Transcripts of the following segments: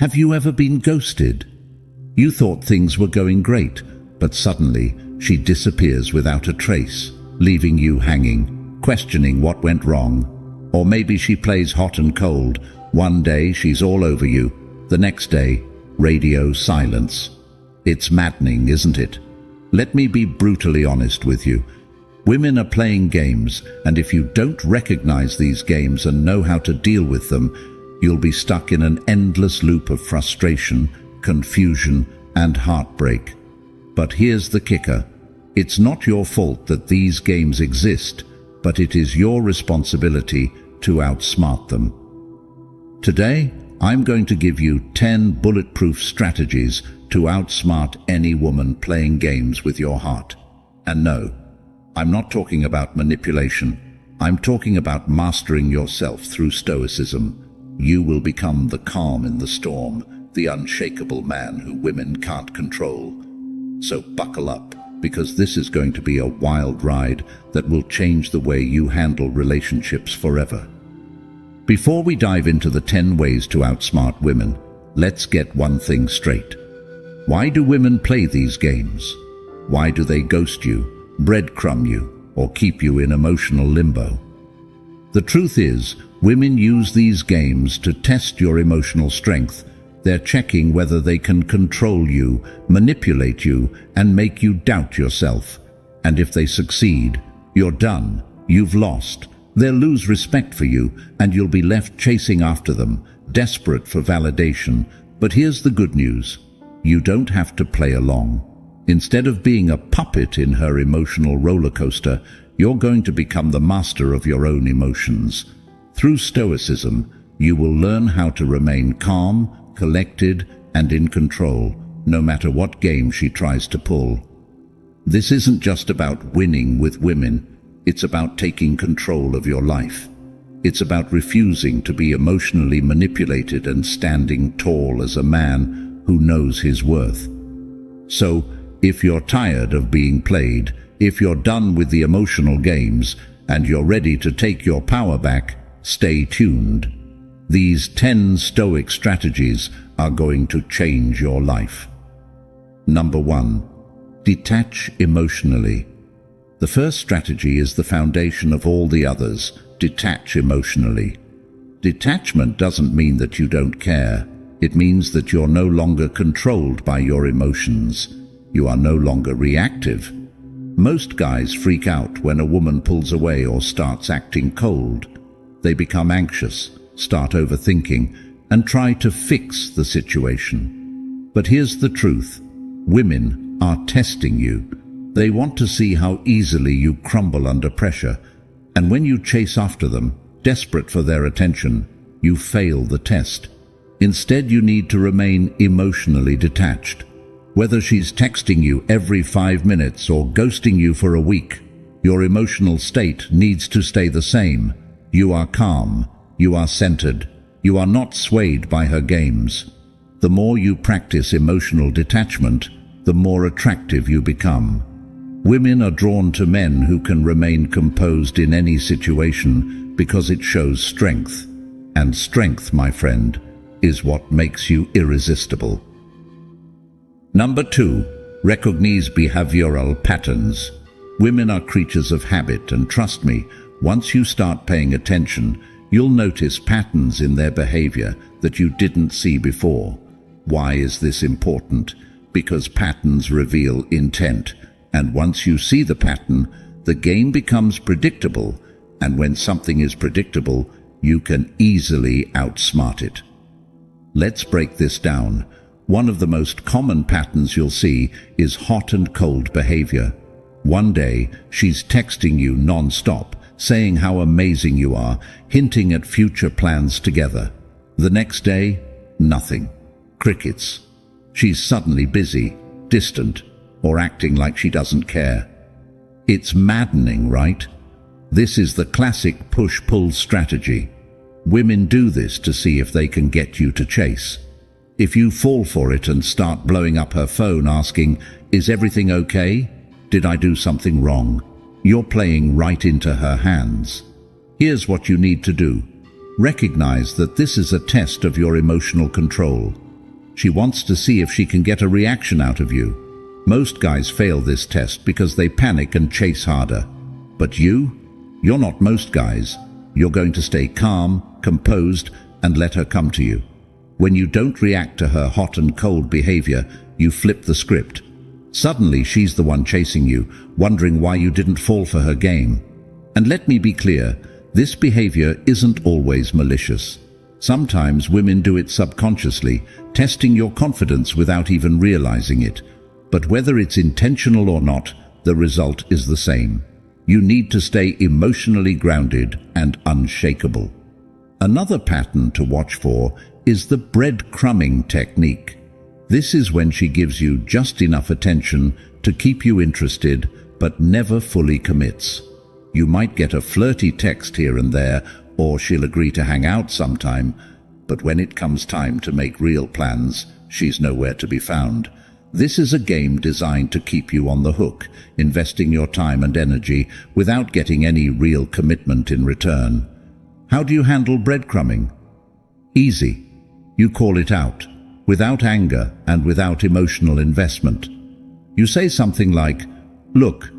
Have you ever been ghosted? You thought things were going great, but suddenly she disappears without a trace, leaving you hanging, questioning what went wrong. Or maybe she plays hot and cold. One day she's all over you, the next day, radio silence. It's maddening, isn't it? Let me be brutally honest with you. Women are playing games, and if you don't recognize these games and know how to deal with them, you'll be stuck in an endless loop of frustration, confusion, and heartbreak. But here's the kicker. It's not your fault that these games exist, but it is your responsibility to outsmart them. Today, I'm going to give you 10 bulletproof strategies to outsmart any woman playing games with your heart. And no, I'm not talking about manipulation. I'm talking about mastering yourself through Stoicism. You will become the calm in the storm, the unshakable man who women can't control. So buckle up, because this is going to be a wild ride that will change the way you handle relationships forever. Before we dive into the 10 ways to outsmart women, let's get one thing straight. Why do women play these games? Why do they ghost you, breadcrumb you, or keep you in emotional limbo? The truth is, women use these games to test your emotional strength. They're checking whether they can control you, manipulate you, and make you doubt yourself. And if they succeed, you're done. You've lost. They'll lose respect for you, and you'll be left chasing after them, desperate for validation. But here's the good news. You don't have to play along. Instead of being a puppet in her emotional roller coaster, you're going to become the master of your own emotions. Through Stoicism, you will learn how to remain calm, collected, and in control, no matter what game she tries to pull. This isn't just about winning with women. It's about taking control of your life. It's about refusing to be emotionally manipulated and standing tall as a man who knows his worth. So, if you're tired of being played, if you're done with the emotional games, and you're ready to take your power back, stay tuned. These 10 Stoic strategies are going to change your life. Number 1. Detach emotionally. The first strategy is the foundation of all the others. Detach emotionally. Detachment doesn't mean that you don't care. It means that you're no longer controlled by your emotions. You are no longer reactive. Most guys freak out when a woman pulls away or starts acting cold. They become anxious, start overthinking, and try to fix the situation. But here's the truth. Women are testing you. They want to see how easily you crumble under pressure. And when you chase after them, desperate for their attention, you fail the test. Instead, you need to remain emotionally detached. Whether she's texting you every 5 minutes or ghosting you for a week, your emotional state needs to stay the same. You are calm. You are centered. You are not swayed by her games. The more you practice emotional detachment, the more attractive you become. Women are drawn to men who can remain composed in any situation because it shows strength. And strength, my friend, is what makes you irresistible. Number 2. Recognize behavioral patterns. Women are creatures of habit, and trust me, once you start paying attention, you'll notice patterns in their behavior that you didn't see before. Why is this important? Because patterns reveal intent, and once you see the pattern, the game becomes predictable, and when something is predictable, you can easily outsmart it. Let's break this down. One of the most common patterns you'll see is hot and cold behavior. One day, she's texting you non-stop, saying how amazing you are, hinting at future plans together. The next day, nothing. Crickets. She's suddenly busy, distant, or acting like she doesn't care. It's maddening, right? This is the classic push-pull strategy. Women do this to see if they can get you to chase. If you fall for it and start blowing up her phone asking, "Is everything okay? Did I do something wrong?" you're playing right into her hands. Here's what you need to do. Recognize that this is a test of your emotional control. She wants to see if she can get a reaction out of you. Most guys fail this test because they panic and chase harder. But you're not most guys. You're going to stay calm, composed, and let her come to you. When you don't react to her hot and cold behavior, you flip the script. Suddenly she's the one chasing you, wondering why you didn't fall for her game. And let me be clear, this behavior isn't always malicious. Sometimes women do it subconsciously, testing your confidence without even realizing it. But whether it's intentional or not, the result is the same. You need to stay emotionally grounded and unshakable. Another pattern to watch for is the breadcrumbing technique. This is when she gives you just enough attention to keep you interested, but never fully commits. You might get a flirty text here and there, or she'll agree to hang out sometime, but when it comes time to make real plans, she's nowhere to be found. This is a game designed to keep you on the hook, investing your time and energy without getting any real commitment in return. How do you handle breadcrumbing? Easy. You call it out, without anger and without emotional investment. You say something like, "Look,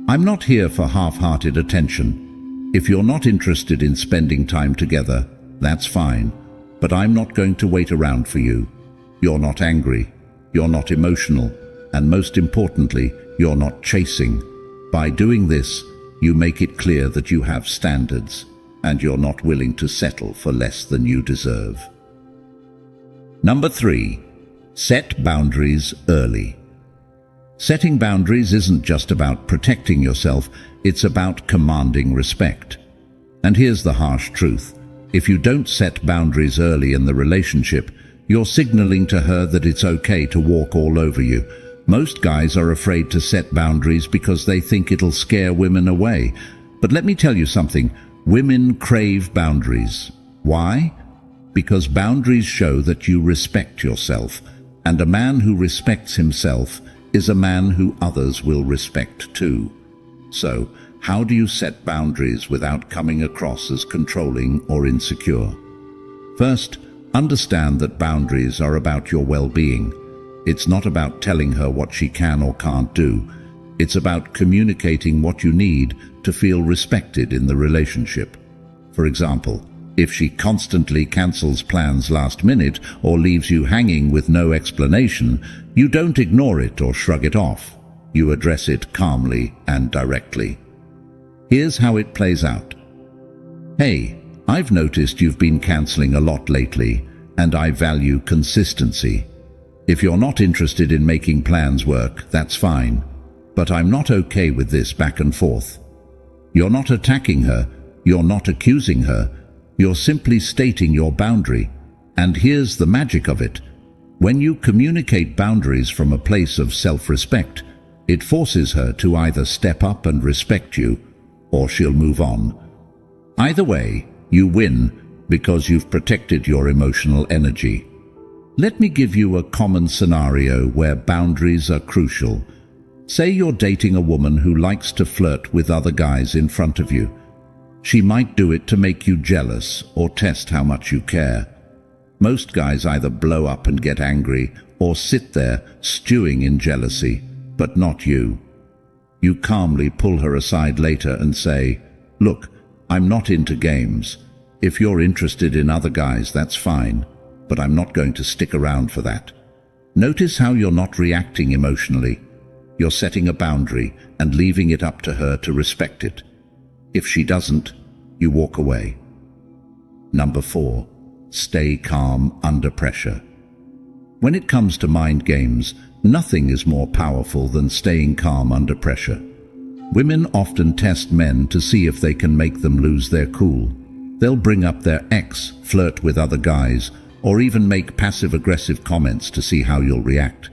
I'm not here for half-hearted attention. If you're not interested in spending time together, that's fine, but I'm not going to wait around for you. You're not angry, you're not emotional, and most importantly, you're not chasing. By doing this, you make it clear that you have standards, and you're not willing to settle for less than you deserve." Number 3, set boundaries early. Setting boundaries isn't just about protecting yourself, it's about commanding respect. And here's the harsh truth. If you don't set boundaries early in the relationship, you're signaling to her that it's okay to walk all over you. Most guys are afraid to set boundaries because they think it'll scare women away. But let me tell you something, women crave boundaries. Why? Because boundaries show that you respect yourself, and a man who respects himself is a man who others will respect too. So, how do you set boundaries without coming across as controlling or insecure? First, understand that boundaries are about your well-being. It's not about telling her what she can or can't do. It's about communicating what you need to feel respected in the relationship. For example, if she constantly cancels plans last minute or leaves you hanging with no explanation, you don't ignore it or shrug it off. You address it calmly and directly. Here's how it plays out. "Hey, I've noticed you've been canceling a lot lately, and I value consistency. If you're not interested in making plans work, that's fine. But I'm not okay with this back and forth." You're not attacking her, you're not accusing her, you're simply stating your boundary. And here's the magic of it. When you communicate boundaries from a place of self-respect, it forces her to either step up and respect you, or she'll move on. Either way, you win because you've protected your emotional energy. Let me give you a common scenario where boundaries are crucial. Say you're dating a woman who likes to flirt with other guys in front of you. She might do it to make you jealous or test how much you care. Most guys either blow up and get angry or sit there stewing in jealousy, but not you. You calmly pull her aside later and say, "Look, I'm not into games. If you're interested in other guys, that's fine, but I'm not going to stick around for that." Notice how you're not reacting emotionally. You're setting a boundary and leaving it up to her to respect it. If she doesn't, you walk away. Number 4, stay calm under pressure. When it comes to mind games, nothing is more powerful than staying calm under pressure. Women often test men to see if they can make them lose their cool. They'll bring up their ex, flirt with other guys, or even make passive-aggressive comments to see how you'll react.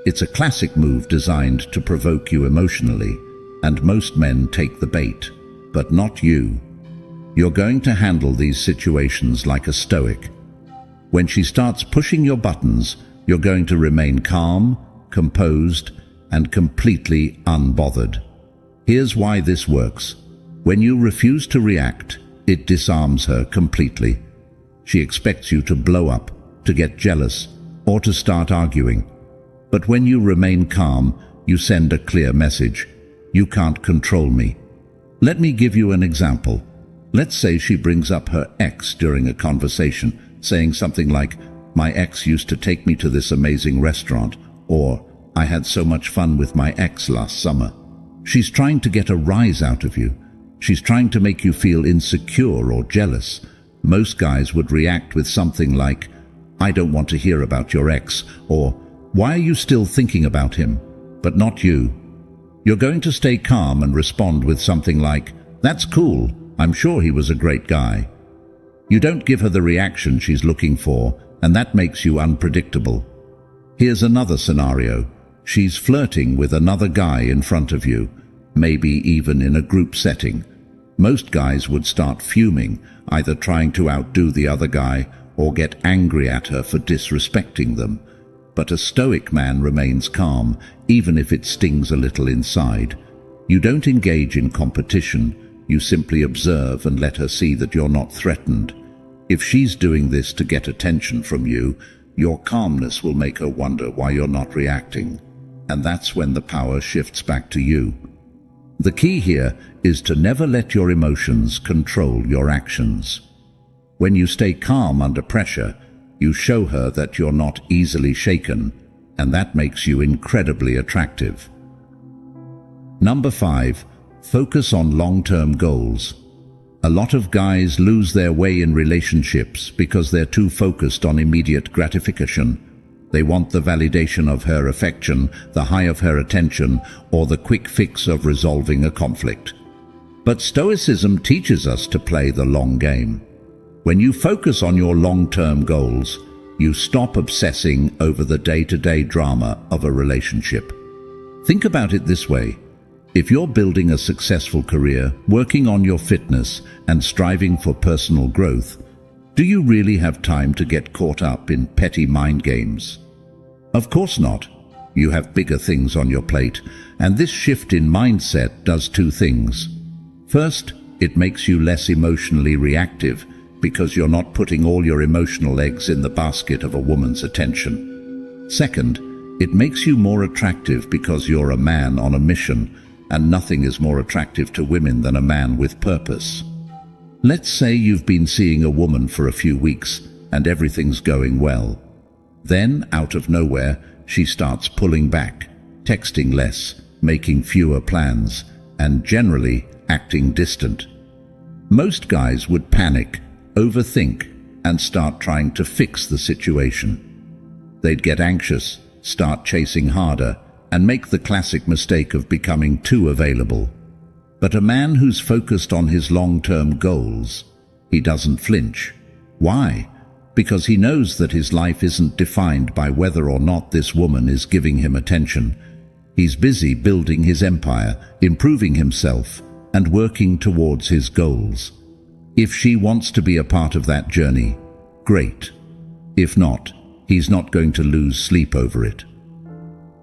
It's a classic move designed to provoke you emotionally, and most men take the bait, but not you. You're going to handle these situations like a Stoic. When she starts pushing your buttons, you're going to remain calm, composed, and completely unbothered. Here's why this works. When you refuse to react, it disarms her completely. She expects you to blow up, to get jealous, or to start arguing. But when you remain calm, you send a clear message. You can't control me. Let me give you an example. Let's say she brings up her ex during a conversation, saying something like, "My ex used to take me to this amazing restaurant," or "I had so much fun with my ex last summer." She's trying to get a rise out of you. She's trying to make you feel insecure or jealous. Most guys would react with something like, "I don't want to hear about your ex," or "Why are you still thinking about him?" But not you. You're going to stay calm and respond with something like, "That's cool. I'm sure he was a great guy." You don't give her the reaction she's looking for, and that makes you unpredictable. Here's another scenario. She's flirting with another guy in front of you, maybe even in a group setting. Most guys would start fuming, either trying to outdo the other guy or get angry at her for disrespecting them. But a Stoic man remains calm, even if it stings a little inside. You don't engage in competition, you simply observe and let her see that you're not threatened. If she's doing this to get attention from you, your calmness will make her wonder why you're not reacting. And that's when the power shifts back to you. The key here is to never let your emotions control your actions. When you stay calm under pressure, you show her that you're not easily shaken, and that makes you incredibly attractive. Number 5. Focus on long-term goals. A lot of guys lose their way in relationships because they're too focused on immediate gratification. They want the validation of her affection, the high of her attention, or the quick fix of resolving a conflict. But Stoicism teaches us to play the long game. When you focus on your long-term goals, you stop obsessing over the day-to-day drama of a relationship. Think about it this way. If you're building a successful career, working on your fitness, and striving for personal growth, do you really have time to get caught up in petty mind games? Of course not. You have bigger things on your plate, and this shift in mindset does two things. First, it makes you less emotionally reactive because you're not putting all your emotional eggs in the basket of a woman's attention. Second, it makes you more attractive because you're a man on a mission, and nothing is more attractive to women than a man with purpose. Let's say you've been seeing a woman for a few weeks and everything's going well. Then, out of nowhere, she starts pulling back, texting less, making fewer plans, and generally acting distant. Most guys would panic, overthink, and start trying to fix the situation. They'd get anxious, start chasing harder, and make the classic mistake of becoming too available. But a man who's focused on his long-term goals, he doesn't flinch. Why? Because he knows that his life isn't defined by whether or not this woman is giving him attention. He's busy building his empire, improving himself, and working towards his goals. If she wants to be a part of that journey, great. If not, he's not going to lose sleep over it.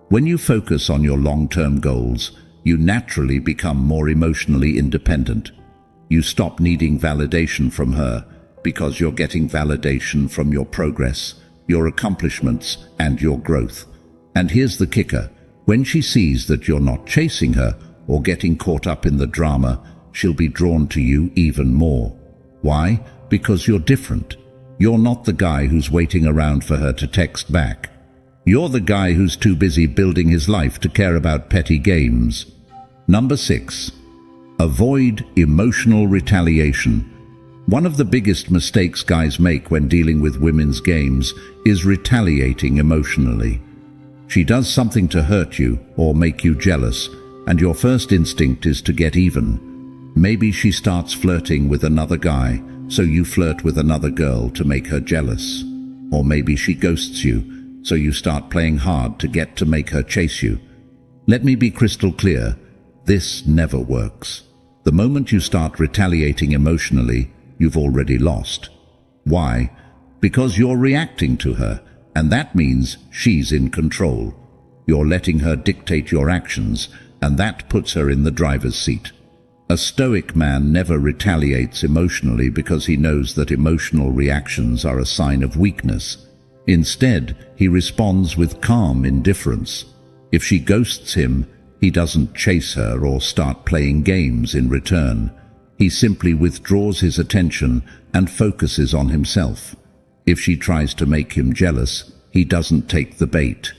When you focus on your long-term goals, you naturally become more emotionally independent. You stop needing validation from her because you're getting validation from your progress, your accomplishments, and your growth. And here's the kicker. When she sees that you're not chasing her or getting caught up in the drama, she'll be drawn to you even more. Why? Because you're different. You're not the guy who's waiting around for her to text back. You're the guy who's too busy building his life to care about petty games. Number 6. Avoid emotional retaliation. One of the biggest mistakes guys make when dealing with women's games is retaliating emotionally. She does something to hurt you or make you jealous, and your first instinct is to get even. Maybe she starts flirting with another guy, so you flirt with another girl to make her jealous. Or maybe she ghosts you, so you start playing hard to make her chase you. Let me be crystal clear. This never works. The moment you start retaliating emotionally, you've already lost. Why? Because you're reacting to her, and that means she's in control. You're letting her dictate your actions, and that puts her in the driver's seat. A Stoic man never retaliates emotionally because he knows that emotional reactions are a sign of weakness. Instead, he responds with calm indifference. If she ghosts him, he doesn't chase her or start playing games in return. He simply withdraws his attention and focuses on himself. If she tries to make him jealous, he doesn't take the bait.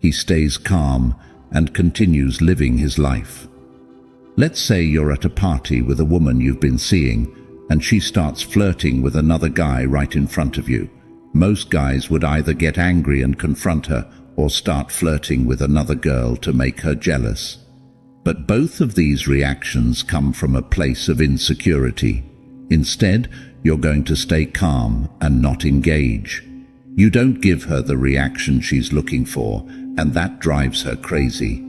He stays calm and continues living his life. Let's say you're at a party with a woman you've been seeing, and she starts flirting with another guy right in front of you. Most guys would either get angry and confront her or start flirting with another girl to make her jealous. But both of these reactions come from a place of insecurity. Instead, you're going to stay calm and not engage. You don't give her the reaction she's looking for, and that drives her crazy.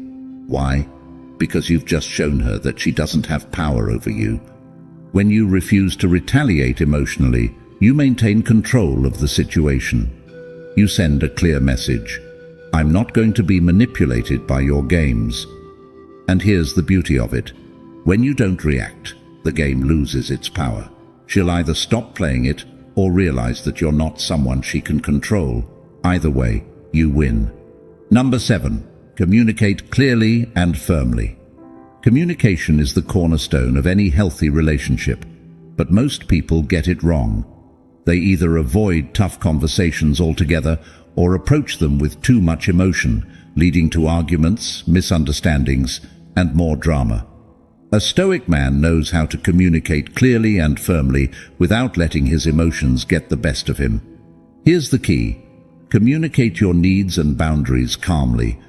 Why? Because you've just shown her that she doesn't have power over you. When you refuse to retaliate emotionally, you maintain control of the situation. You send a clear message. I'm not going to be manipulated by your games. And here's the beauty of it. When you don't react, the game loses its power. She'll either stop playing it or realize that you're not someone she can control. Either way, you win. Number 7. Communicate clearly and firmly. Communication is the cornerstone of any healthy relationship, but most people get it wrong. They either avoid tough conversations altogether or approach them with too much emotion, leading to arguments, misunderstandings, and more drama. A Stoic man knows how to communicate clearly and firmly without letting his emotions get the best of him. Here's the key. Communicate your needs and boundaries calmly.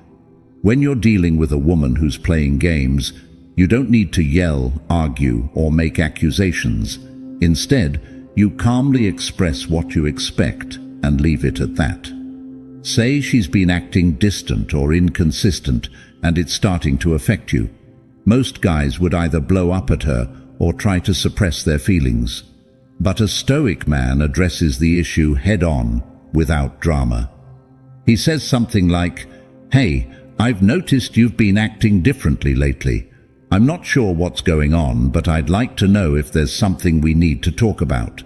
When you're dealing with a woman who's playing games, you don't need to yell, argue, or make accusations. Instead, you calmly express what you expect and leave it at that. Say she's been acting distant or inconsistent and it's starting to affect you. Most guys would either blow up at her or try to suppress their feelings. But a Stoic man addresses the issue head-on, without drama. He says something like, "Hey, I've noticed you've been acting differently lately. I'm not sure what's going on, but I'd like to know if there's something we need to talk about."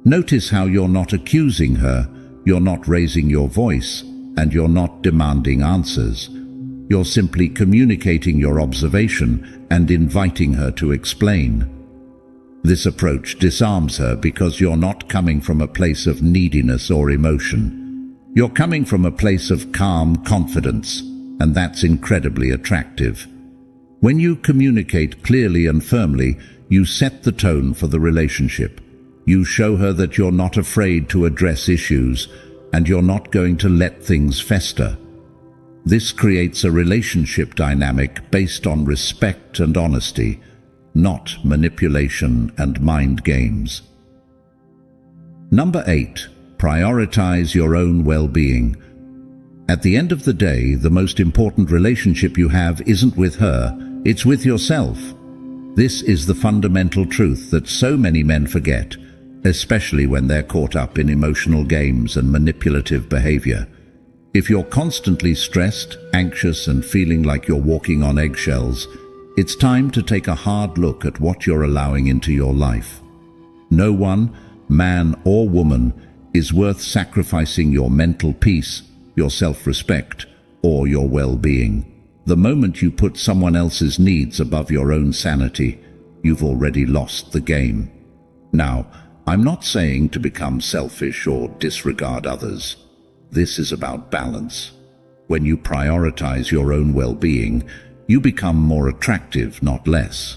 Notice how you're not accusing her, you're not raising your voice, and you're not demanding answers. You're simply communicating your observation and inviting her to explain. This approach disarms her because you're not coming from a place of neediness or emotion. You're coming from a place of calm confidence, and that's incredibly attractive. When you communicate clearly and firmly, you set the tone for the relationship. You show her that you're not afraid to address issues, and you're not going to let things fester. This creates a relationship dynamic based on respect and honesty, not manipulation and mind games. Number 8. Prioritize your own well-being. At the end of the day, the most important relationship you have isn't with her, it's with yourself. This is the fundamental truth that so many men forget, especially when they're caught up in emotional games and manipulative behavior. If you're constantly stressed, anxious, and feeling like you're walking on eggshells, it's time to take a hard look at what you're allowing into your life. No one, man or woman, is worth sacrificing your mental peace, your self-respect, or your well-being. The moment you put someone else's needs above your own sanity, you've already lost the game. Now, I'm not saying to become selfish or disregard others. This is about balance. When you prioritize your own well-being, you become more attractive, not less.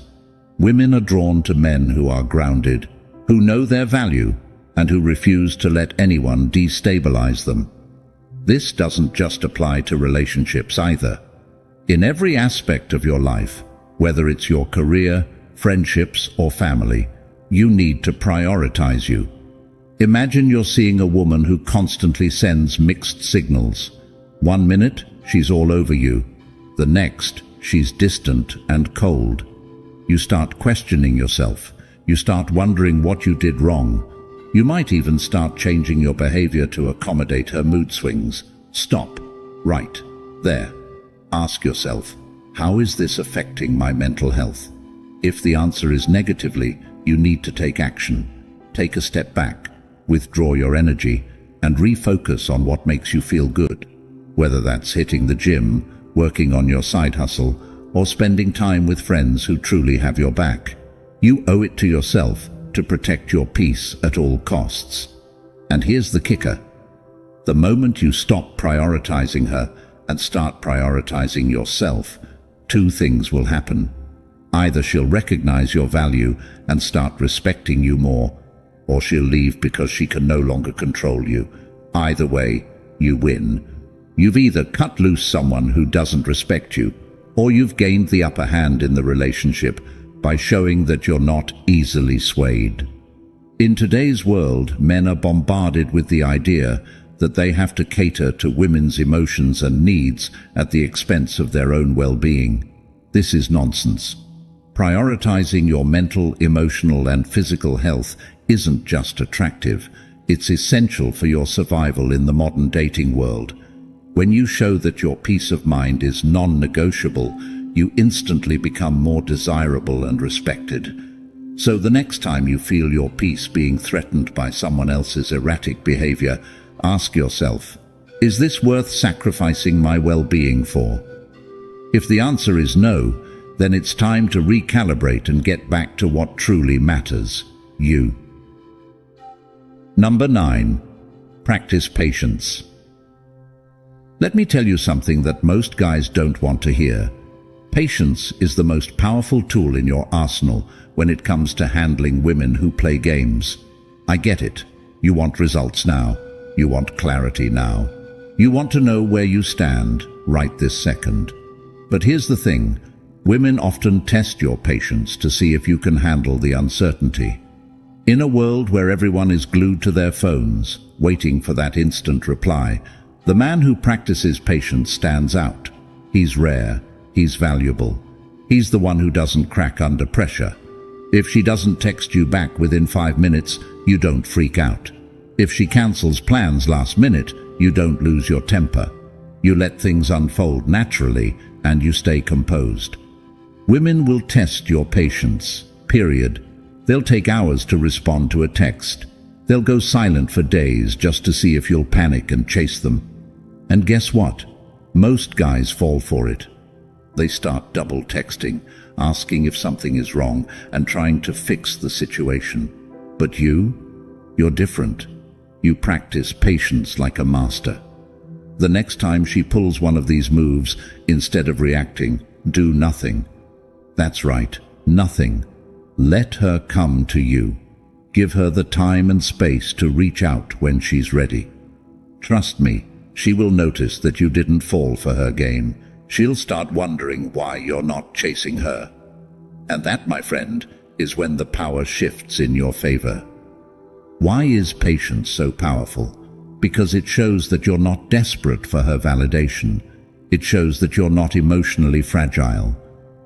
Women are drawn to men who are grounded, who know their value, and who refuse to let anyone destabilize them. This doesn't just apply to relationships either. In every aspect of your life, whether it's your career, friendships, or family, you need to prioritize you. Imagine you're seeing a woman who constantly sends mixed signals. 1 minute, she's all over you. The next, she's distant and cold. You start questioning yourself. You start wondering what you did wrong. You might even start changing your behavior to accommodate her mood swings. Stop. Right. There. Ask yourself, how is this affecting my mental health? If the answer is negatively, you need to take action. Take a step back, withdraw your energy, and refocus on what makes you feel good. Whether that's hitting the gym, working on your side hustle, or spending time with friends who truly have your back. You owe it to yourself to protect your peace at all costs. And here's the kicker. The moment you stop prioritizing her and start prioritizing yourself, two things will happen. Either she'll recognize your value and start respecting you more, or she'll leave because she can no longer control you. Either way, you win. You've either cut loose someone who doesn't respect you, or you've gained the upper hand in the relationship by showing that you're not easily swayed. In today's world, men are bombarded with the idea that they have to cater to women's emotions and needs at the expense of their own well-being. This is nonsense. Prioritizing your mental, emotional, and physical health isn't just attractive, it's essential for your survival in the modern dating world. When you show that your peace of mind is non-negotiable, you instantly become more desirable and respected. So the next time you feel your peace being threatened by someone else's erratic behavior, ask yourself, is this worth sacrificing my well-being for? If the answer is no, then it's time to recalibrate and get back to what truly matters, you. Number 9. Practice patience. Let me tell you something that most guys don't want to hear. Patience is the most powerful tool in your arsenal when it comes to handling women who play games. I get it. You want results now. You want clarity now. You want to know where you stand right this second. But here's the thing. Women often test your patience to see if you can handle the uncertainty. In a world where everyone is glued to their phones, waiting for that instant reply, the man who practices patience stands out. He's rare. He's valuable. He's the one who doesn't crack under pressure. If she doesn't text you back within 5 minutes, you don't freak out. If she cancels plans last minute, you don't lose your temper. You let things unfold naturally and you stay composed. Women will test your patience, period. They'll take hours to respond to a text. They'll go silent for days just to see if you'll panic and chase them. And guess what? Most guys fall for it. They start double texting, asking if something is wrong and trying to fix the situation. But you're different. You practice patience like a master. The next time she pulls one of these moves, instead of reacting, do nothing. That's right, nothing. Let her come to you. Give her the time and space to reach out when she's ready. Trust me, she will notice that you didn't fall for her game. She'll start wondering why you're not chasing her. And that, my friend, is when the power shifts in your favor. Why is patience so powerful? Because it shows that you're not desperate for her validation. It shows that you're not emotionally fragile.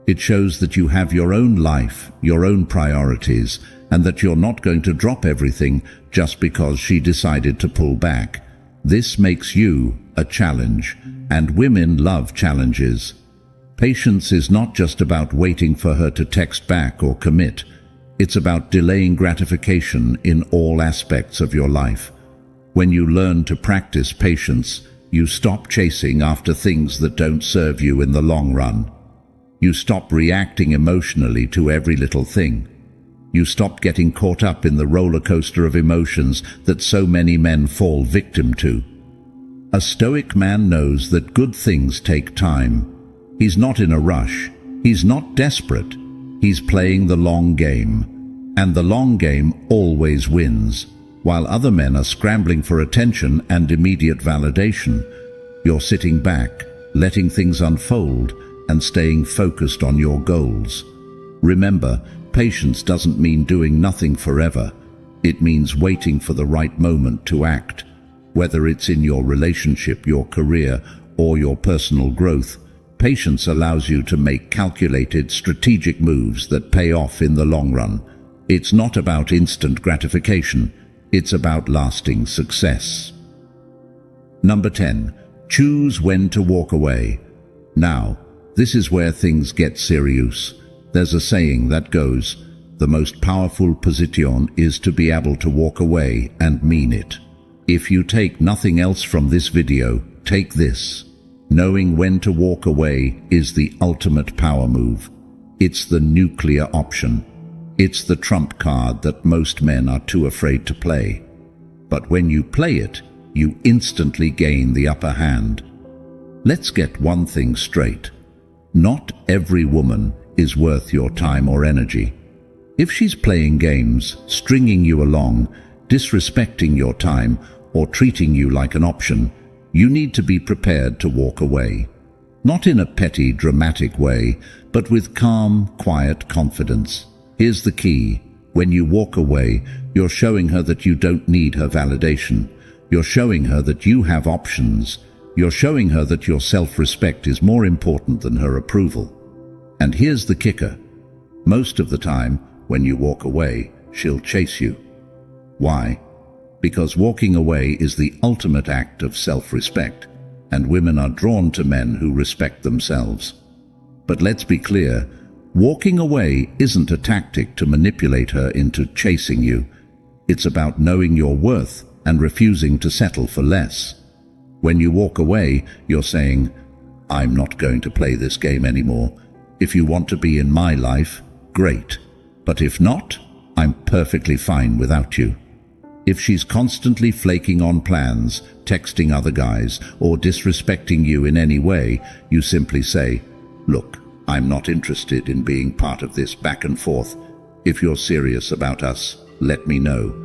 It shows that you have your own life, your own priorities, and that you're not going to drop everything just because she decided to pull back. This makes you a challenge, and women love challenges. Patience is not just about waiting for her to text back or commit. It's about delaying gratification in all aspects of your life. When you learn to practice patience, you stop chasing after things that don't serve you in the long run. You stop reacting emotionally to every little thing. You stop getting caught up in the roller coaster of emotions that so many men fall victim to. A Stoic man knows that good things take time. He's not in a rush. He's not desperate. He's playing the long game. And the long game always wins. While other men are scrambling for attention and immediate validation, you're sitting back, letting things unfold, and staying focused on your goals. Remember, patience doesn't mean doing nothing forever. It means waiting for the right moment to act. Whether it's in your relationship, your career, or your personal growth, patience allows you to make calculated, strategic moves that pay off in the long run. It's not about instant gratification. It's about lasting success. Number 10. Choose when to walk away. Now, this is where things get serious. There's a saying that goes, the most powerful position is to be able to walk away and mean it. If you take nothing else from this video, take this. Knowing when to walk away is the ultimate power move. It's the nuclear option. It's the trump card that most men are too afraid to play. But when you play it, you instantly gain the upper hand. Let's get one thing straight. Not every woman is worth your time or energy. If she's playing games, stringing you along, disrespecting your time, or treating you like an option, you need to be prepared to walk away. Not in a petty, dramatic way, but with calm, quiet confidence. Here's the key. When you walk away, you're showing her that you don't need her validation. You're showing her that you have options. You're showing her that your self-respect is more important than her approval. And here's the kicker. Most of the time, when you walk away, she'll chase you. Why? Because walking away is the ultimate act of self-respect, and women are drawn to men who respect themselves. But let's be clear, walking away isn't a tactic to manipulate her into chasing you. It's about knowing your worth and refusing to settle for less. When you walk away, you're saying, I'm not going to play this game anymore. If you want to be in my life, great. But if not, I'm perfectly fine without you. If she's constantly flaking on plans, texting other guys, or disrespecting you in any way, you simply say, look, I'm not interested in being part of this back and forth. If you're serious about us, let me know.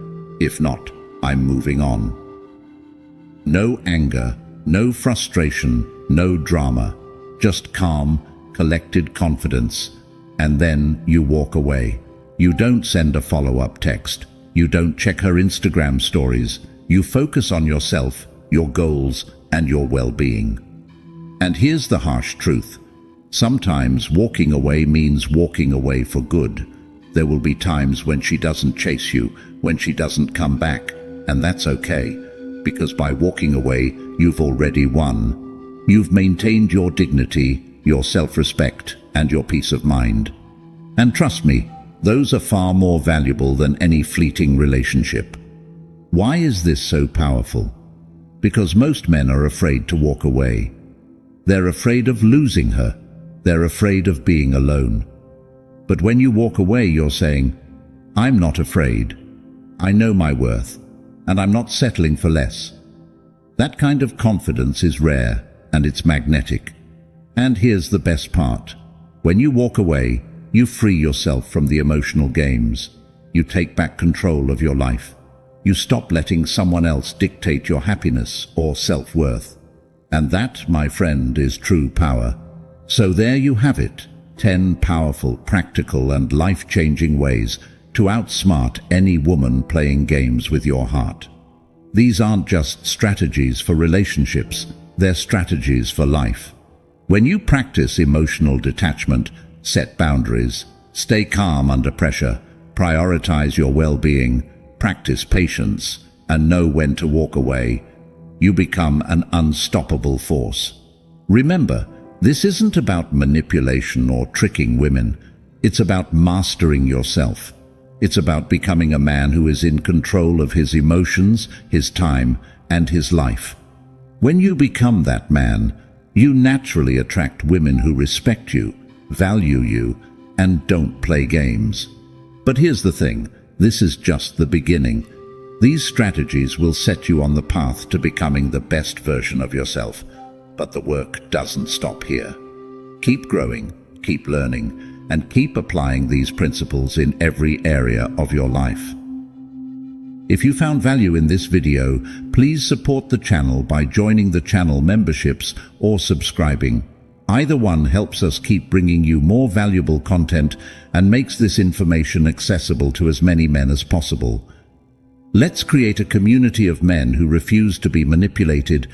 If not, I'm moving on. No anger, no frustration, no drama, just calm, collected confidence, and then you walk away. You don't send a follow-up text. You don't check her Instagram stories. You focus on yourself, your goals, and your well-being. And here's the harsh truth. Sometimes walking away means walking away for good. There will be times when she doesn't chase you, when she doesn't come back, and that's okay, because by walking away, you've already won. You've maintained your dignity, your self-respect, and your peace of mind. And trust me, those are far more valuable than any fleeting relationship. Why is this so powerful? Because most men are afraid to walk away. They're afraid of losing her. They're afraid of being alone. But when you walk away, you're saying, I'm not afraid. I know my worth, and I'm not settling for less. That kind of confidence is rare, and it's magnetic. And here's the best part. When you walk away, you free yourself from the emotional games. You take back control of your life. You stop letting someone else dictate your happiness or self-worth. And that, my friend, is true power. So there you have it, 10 powerful, practical, and life-changing ways to outsmart any woman playing games with your heart. These aren't just strategies for relationships, they're strategies for life. When you practice emotional detachment, set boundaries, stay calm under pressure, prioritize your well-being, practice patience, and know when to walk away, you become an unstoppable force. Remember, this isn't about manipulation or tricking women. It's about mastering yourself. It's about becoming a man who is in control of his emotions, his time, and his life. When you become that man, you naturally attract women who respect you, value you, and don't play games. But here's the thing, this is just the beginning. These strategies will set you on the path to becoming the best version of yourself. But the work doesn't stop here. Keep growing, keep learning, and keep applying these principles in every area of your life. If you found value in this video, please support the channel by joining the channel memberships or subscribing. Either one helps us keep bringing you more valuable content and makes this information accessible to as many men as possible. Let's create a community of men who refuse to be manipulated